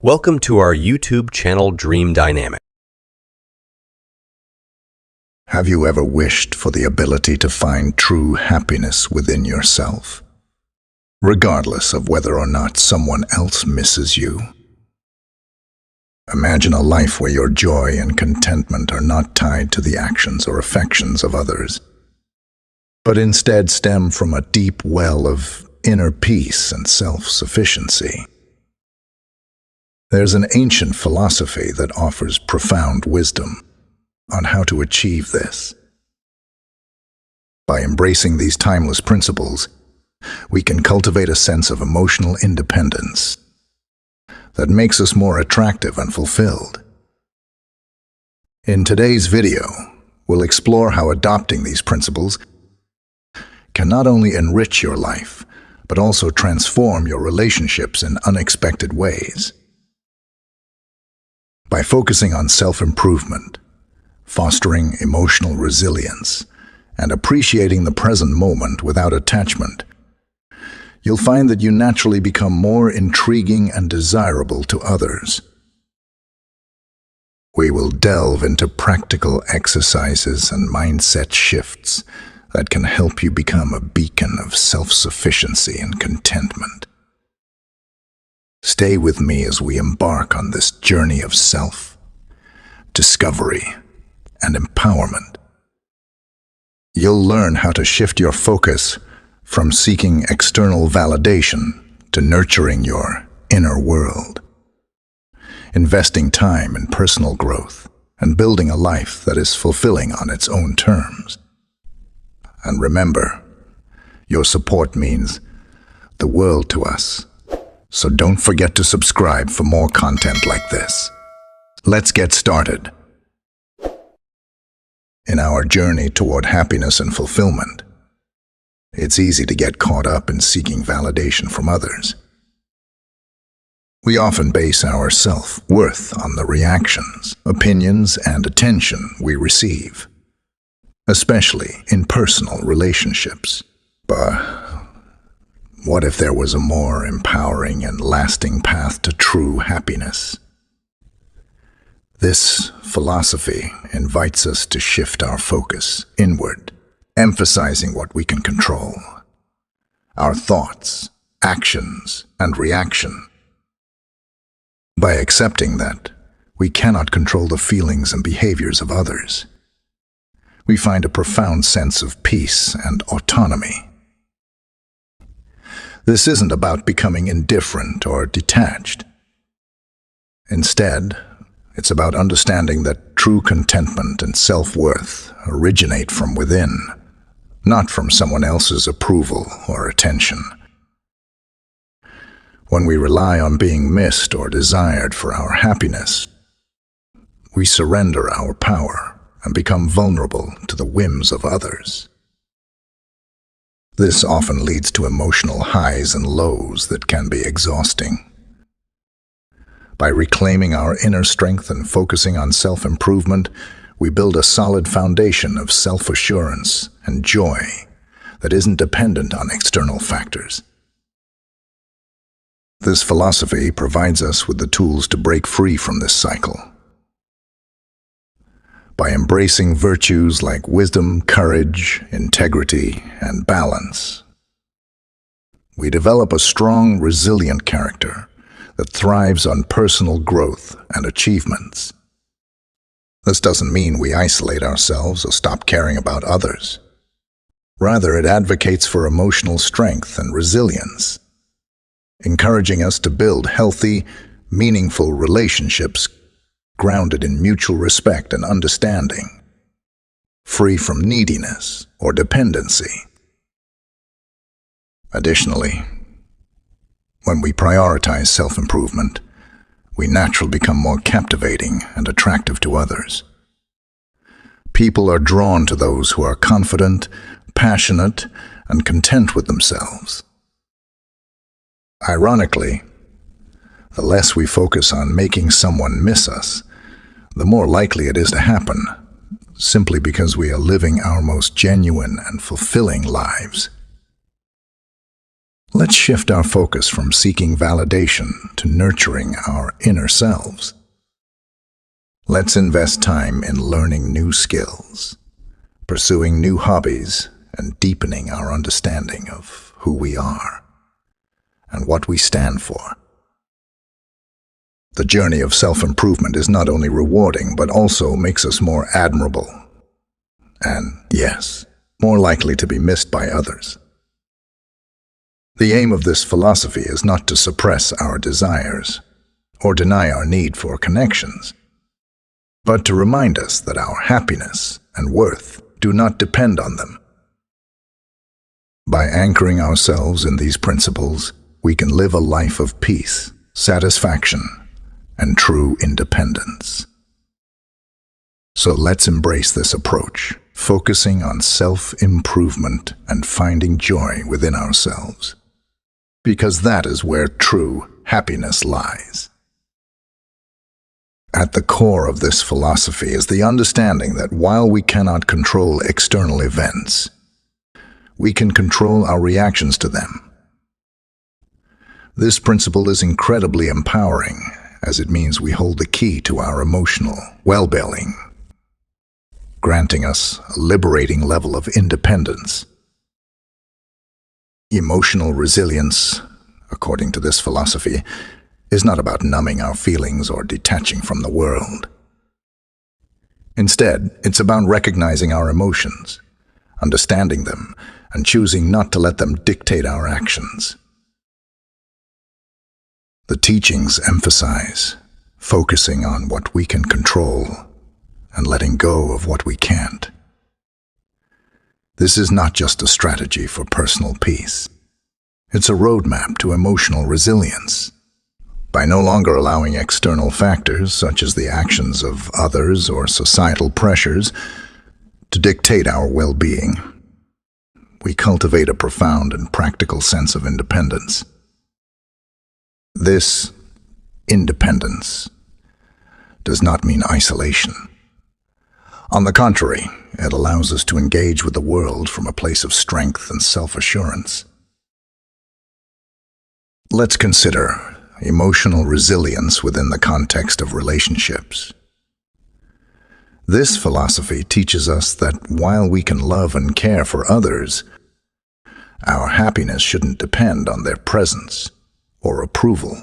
Welcome to our YouTube channel Dream Dynamic. Have you ever wished for the ability to find true happiness within yourself, regardless of whether or not someone else misses you? Imagine a life where your joy and contentment are not tied to the actions or affections of others, but instead stem from a deep well of inner peace and self-sufficiency. There's an ancient philosophy that offers profound wisdom on how to achieve this. By embracing these timeless principles, we can cultivate a sense of emotional independence that makes us more attractive and fulfilled. In today's video, we'll explore how adopting these principles can not only enrich your life, but also transform your relationships in unexpected ways. By focusing on self-improvement, fostering emotional resilience, and appreciating the present moment without attachment, you'll find that you naturally become more intriguing and desirable to others. We will delve into practical exercises and mindset shifts that can help you become a beacon of self-sufficiency and contentment. Stay with me as we embark on this journey of self-discovery and empowerment. You'll learn how to shift your focus from seeking external validation to nurturing your inner world, investing time in personal growth, and building a life that is fulfilling on its own terms. And remember, your support means the world to us. So don't forget to subscribe for more content like this. Let's get started. In our journey toward happiness and fulfillment, it's easy to get caught up in seeking validation from others. We often base our self-worth on the reactions, opinions, and attention we receive, especially in personal relationships. But what if there was a more empowering and lasting path to true happiness? This philosophy invites us to shift our focus inward, emphasizing what we can control: our thoughts, actions, and reaction. By accepting that we cannot control the feelings and behaviors of others, we find a profound sense of peace and autonomy. This isn't about becoming indifferent or detached. Instead, it's about understanding that true contentment and self-worth originate from within, not from someone else's approval or attention. When we rely on being missed or desired for our happiness, we surrender our power and become vulnerable to the whims of others. This often leads to emotional highs and lows that can be exhausting. By reclaiming our inner strength and focusing on self-improvement, we build a solid foundation of self-assurance and joy that isn't dependent on external factors. This philosophy provides us with the tools to break free from this cycle. By embracing virtues like wisdom, courage, integrity, and balance, we develop a strong, resilient character that thrives on personal growth and achievements. This doesn't mean we isolate ourselves or stop caring about others. Rather, it advocates for emotional strength and resilience, encouraging us to build healthy, meaningful relationships grounded in mutual respect and understanding, free from neediness or dependency. Additionally, when we prioritize self-improvement, we naturally become more captivating and attractive to others. People are drawn to those who are confident, passionate, and content with themselves. Ironically, the less we focus on making someone miss us, the more likely it is to happen, simply because we are living our most genuine and fulfilling lives. Let's shift our focus from seeking validation to nurturing our inner selves. Let's invest time in learning new skills, pursuing new hobbies, and deepening our understanding of who we are and what we stand for. The journey of self-improvement is not only rewarding, but also makes us more admirable and, yes, more likely to be missed by others. The aim of this philosophy is not to suppress our desires or deny our need for connections, but to remind us that our happiness and worth do not depend on them. By anchoring ourselves in these principles, we can live a life of peace, satisfaction, and true independence. So let's embrace this approach, focusing on self-improvement and finding joy within ourselves, because that is where true happiness lies. At the core of this philosophy is the understanding that while we cannot control external events, we can control our reactions to them. This principle is incredibly empowering, as it means we hold the key to our emotional well-being, granting us a liberating level of independence. Emotional resilience, according to this philosophy, is not about numbing our feelings or detaching from the world. Instead, it's about recognizing our emotions, understanding them, and choosing not to let them dictate our actions. The teachings emphasize focusing on what we can control and letting go of what we can't. This is not just a strategy for personal peace. It's a roadmap to emotional resilience. By no longer allowing external factors, such as the actions of others or societal pressures, to dictate our well-being, we cultivate a profound and practical sense of independence. This independence does not mean isolation. On the contrary, it allows us to engage with the world from a place of strength and self-assurance. Let's consider emotional resilience within the context of relationships. This philosophy teaches us that while we can love and care for others, our happiness shouldn't depend on their presence or approval.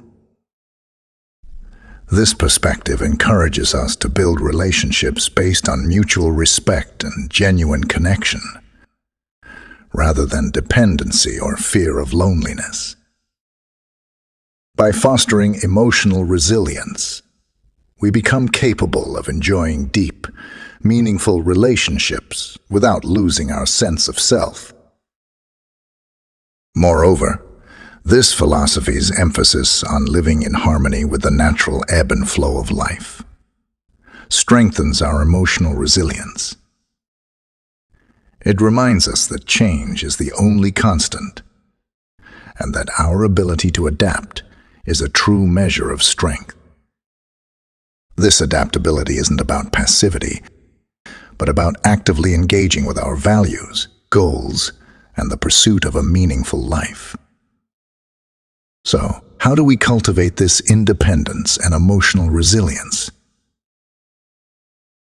This perspective encourages us to build relationships based on mutual respect and genuine connection, rather than dependency or fear of loneliness. By fostering emotional resilience, we become capable of enjoying deep, meaningful relationships without losing our sense of self. Moreover, this philosophy's emphasis on living in harmony with the natural ebb and flow of life strengthens our emotional resilience. It reminds us that change is the only constant, and that our ability to adapt is a true measure of strength. This adaptability isn't about passivity, but about actively engaging with our values, goals, and the pursuit of a meaningful life. So, how do we cultivate this independence and emotional resilience?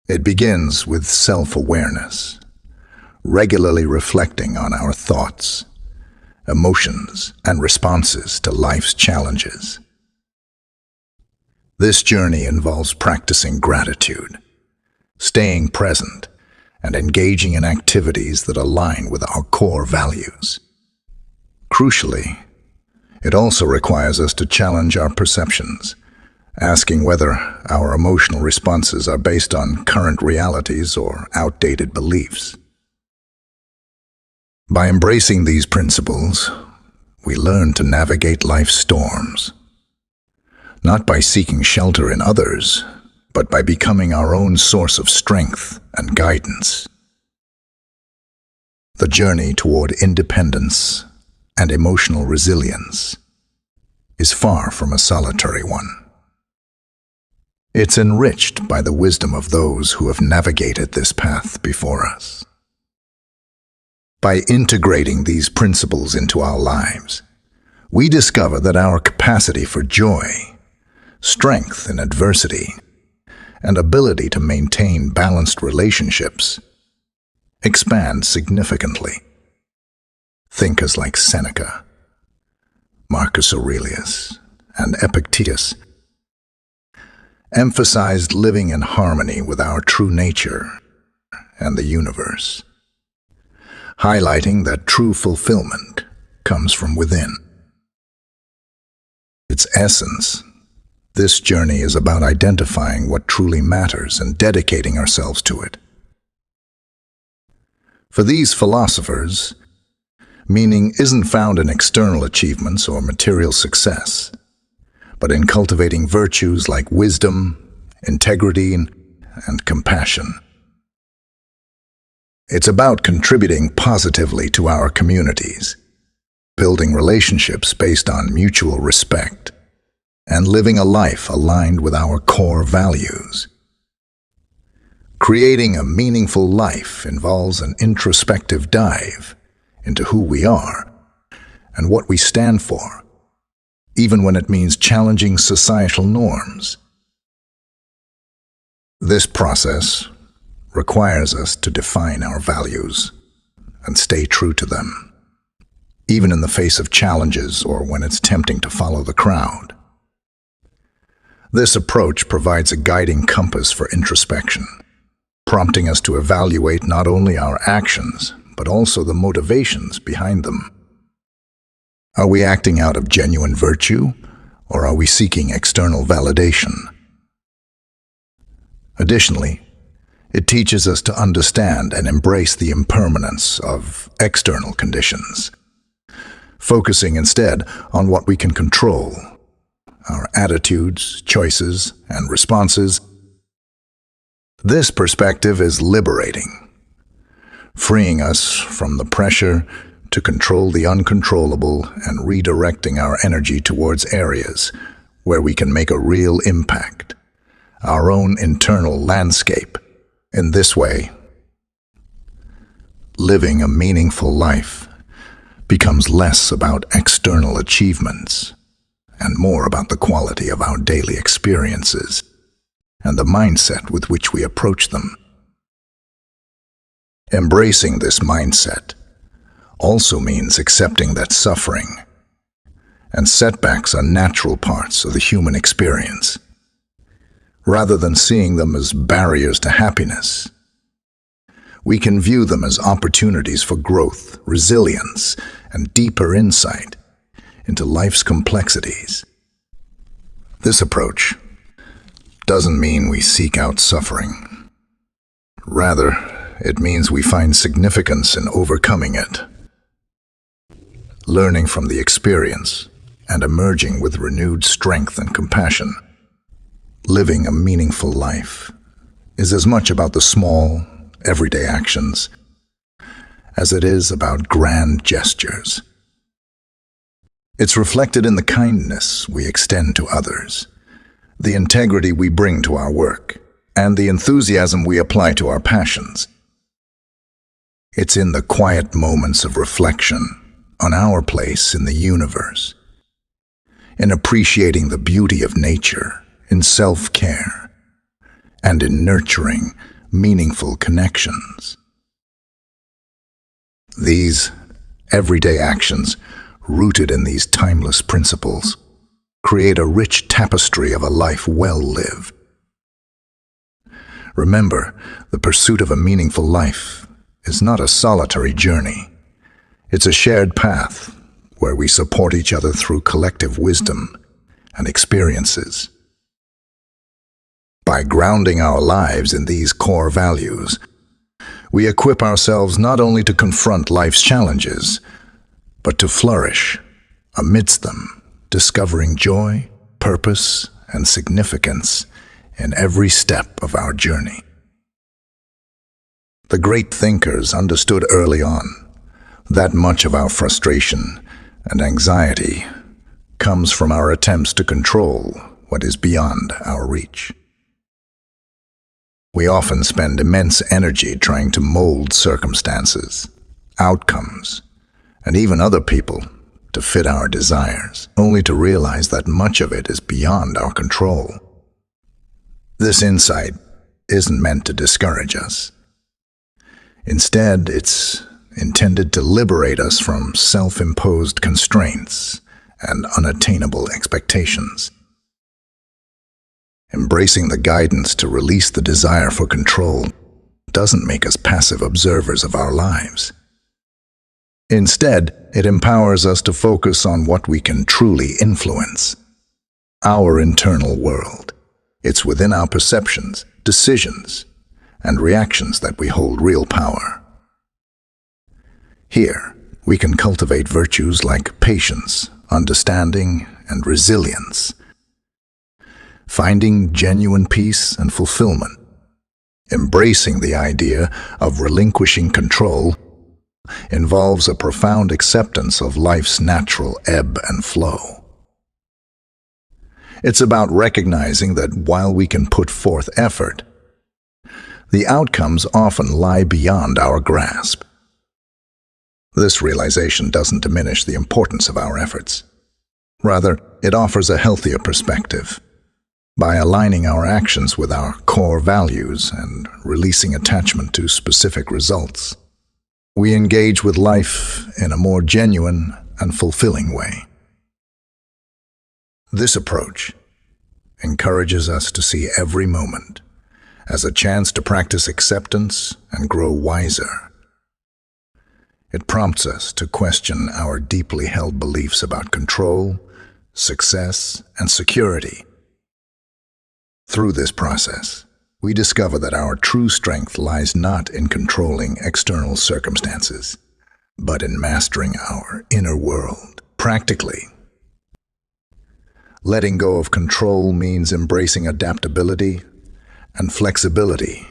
It begins with self-awareness, regularly reflecting on our thoughts, emotions, and responses to life's challenges. This journey involves practicing gratitude, staying present, and engaging in activities that align with our core values. Crucially, it also requires us to challenge our perceptions, asking whether our emotional responses are based on current realities or outdated beliefs. By embracing these principles, we learn to navigate life's storms, not by seeking shelter in others, but by becoming our own source of strength and guidance. The journey toward independence and emotional resilience is far from a solitary one. It's enriched by the wisdom of those who have navigated this path before us. By integrating these principles into our lives, we discover that our capacity for joy, strength in adversity, and ability to maintain balanced relationships expand significantly. Thinkers like Seneca, Marcus Aurelius, and Epictetus emphasized living in harmony with our true nature and the universe, highlighting that true fulfillment comes from within. Its essence, this journey is about identifying what truly matters and dedicating ourselves to it. For these philosophers, meaning isn't found in external achievements or material success, but in cultivating virtues like wisdom, integrity, and compassion. It's about contributing positively to our communities, building relationships based on mutual respect, and living a life aligned with our core values. Creating a meaningful life involves an introspective dive into who we are and what we stand for, even when it means challenging societal norms. This process requires us to define our values and stay true to them, even in the face of challenges or when it's tempting to follow the crowd. This approach provides a guiding compass for introspection, prompting us to evaluate not only our actions, but also the motivations behind them. Are we acting out of genuine virtue, or are we seeking external validation? Additionally, it teaches us to understand and embrace the impermanence of external conditions, focusing instead on what we can control, our attitudes, choices, and responses. This perspective is liberating, freeing us from the pressure to control the uncontrollable and redirecting our energy towards areas where we can make a real impact, our own internal landscape. In this way, living a meaningful life becomes less about external achievements and more about the quality of our daily experiences and the mindset with which we approach them. Embracing this mindset also means accepting that suffering and setbacks are natural parts of the human experience, rather than seeing them as barriers to happiness. We can view them as opportunities for growth, resilience, and deeper insight into life's complexities. This approach doesn't mean we seek out suffering. Rather, it means we find significance in overcoming it, learning from the experience, and emerging with renewed strength and compassion. Living a meaningful life is as much about the small, everyday actions as it is about grand gestures. It's reflected in the kindness we extend to others, the integrity we bring to our work, and the enthusiasm we apply to our passions. It's in the quiet moments of reflection on our place in the universe, in appreciating the beauty of nature, in self-care, and in nurturing meaningful connections. These everyday actions, rooted in these timeless principles, create a rich tapestry of a life well lived. Remember, the pursuit of a meaningful life is not a solitary journey. It's a shared path where we support each other through collective wisdom and experiences. By grounding our lives in these core values, we equip ourselves not only to confront life's challenges, but to flourish amidst them, discovering joy, purpose, and significance in every step of our journey. The great thinkers understood early on that much of our frustration and anxiety comes from our attempts to control what is beyond our reach. We often spend immense energy trying to mold circumstances, outcomes, and even other people to fit our desires, only to realize that much of it is beyond our control. This insight isn't meant to discourage us. Instead, it's intended to liberate us from self-imposed constraints and unattainable expectations. Embracing the guidance to release the desire for control doesn't make us passive observers of our lives. Instead, it empowers us to focus on what we can truly influence: our internal world. It's within our perceptions, decisions, and reactions that we hold real power. Here, we can cultivate virtues like patience, understanding, and resilience, finding genuine peace and fulfillment. Embracing the idea of relinquishing control involves a profound acceptance of life's natural ebb and flow. It's about recognizing that while we can put forth effort, the outcomes often lie beyond our grasp. This realization doesn't diminish the importance of our efforts. Rather, it offers a healthier perspective. By aligning our actions with our core values and releasing attachment to specific results, we engage with life in a more genuine and fulfilling way. This approach encourages us to see every moment as a chance to practice acceptance and grow wiser. It prompts us to question our deeply held beliefs about control, success, and security. Through this process, we discover that our true strength lies not in controlling external circumstances, but in mastering our inner world. Practically, letting go of control means embracing adaptability and flexibility.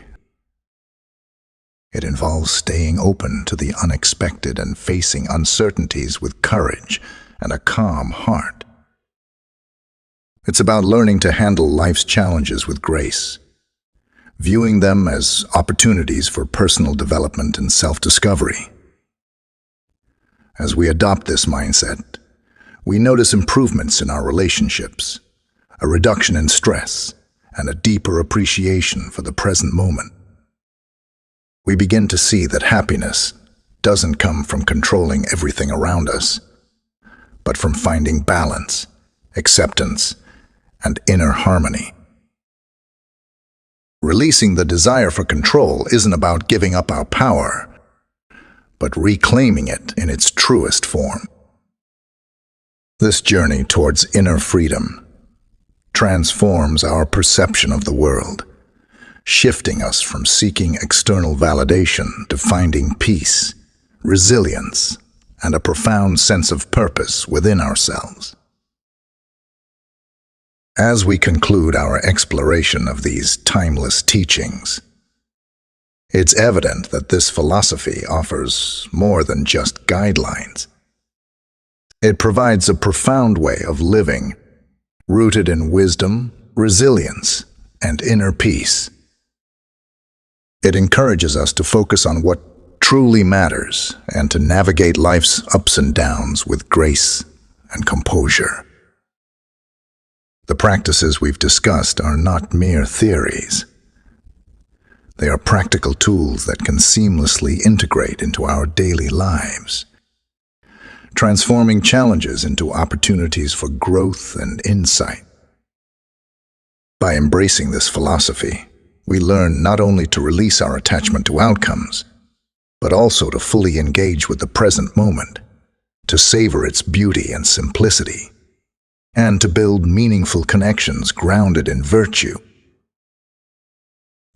It involves staying open to the unexpected and facing uncertainties with courage and a calm heart. It's about learning to handle life's challenges with grace, viewing them as opportunities for personal development and self-discovery. As we adopt this mindset, we notice improvements in our relationships, a reduction in stress, and a deeper appreciation for the present moment. We begin to see that happiness doesn't come from controlling everything around us, but from finding balance, acceptance, and inner harmony. Releasing the desire for control isn't about giving up our power, but reclaiming it in its truest form. This journey towards inner freedom transforms our perception of the world, shifting us from seeking external validation to finding peace, resilience, and a profound sense of purpose within ourselves. As we conclude our exploration of these timeless teachings, it's evident that this philosophy offers more than just guidelines. It provides a profound way of living, rooted in wisdom, resilience, and inner peace. It encourages us to focus on what truly matters and to navigate life's ups and downs with grace and composure. The practices we've discussed are not mere theories. They are practical tools that can seamlessly integrate into our daily lives, transforming challenges into opportunities for growth and insight. By embracing this philosophy, we learn not only to release our attachment to outcomes, but also to fully engage with the present moment, to savor its beauty and simplicity, and to build meaningful connections grounded in virtue.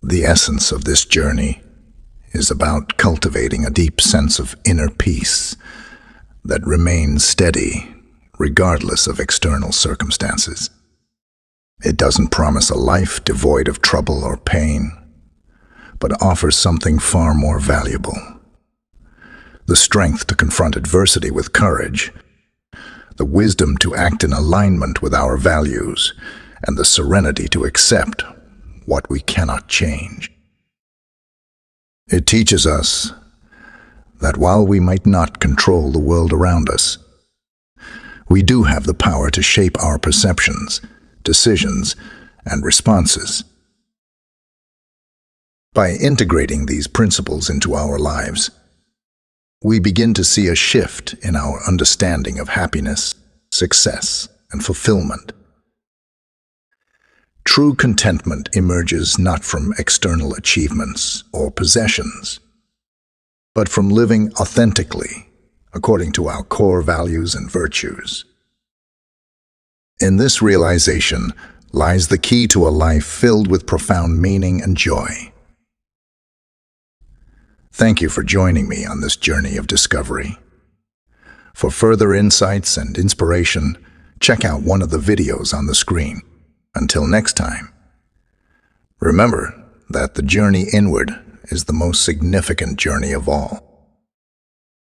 The essence of this journey is about cultivating a deep sense of inner peace that remains steady regardless of external circumstances. It doesn't promise a life devoid of trouble or pain, but offers something far more valuable: the strength to confront adversity with courage, the wisdom to act in alignment with our values, and the serenity to accept what we cannot change. It teaches us that while we might not control the world around us, We do have the power to shape our perceptions, decisions, and responses. By integrating these principles into our lives, we begin to see a shift in our understanding of happiness, success, and fulfillment. True contentment emerges not from external achievements or possessions, but from living authentically, according to our core values and virtues. In this realization lies the key to a life filled with profound meaning and joy. Thank you for joining me on this journey of discovery. For further insights and inspiration, check out one of the videos on the screen. Until next time, remember that the journey inward is the most significant journey of all.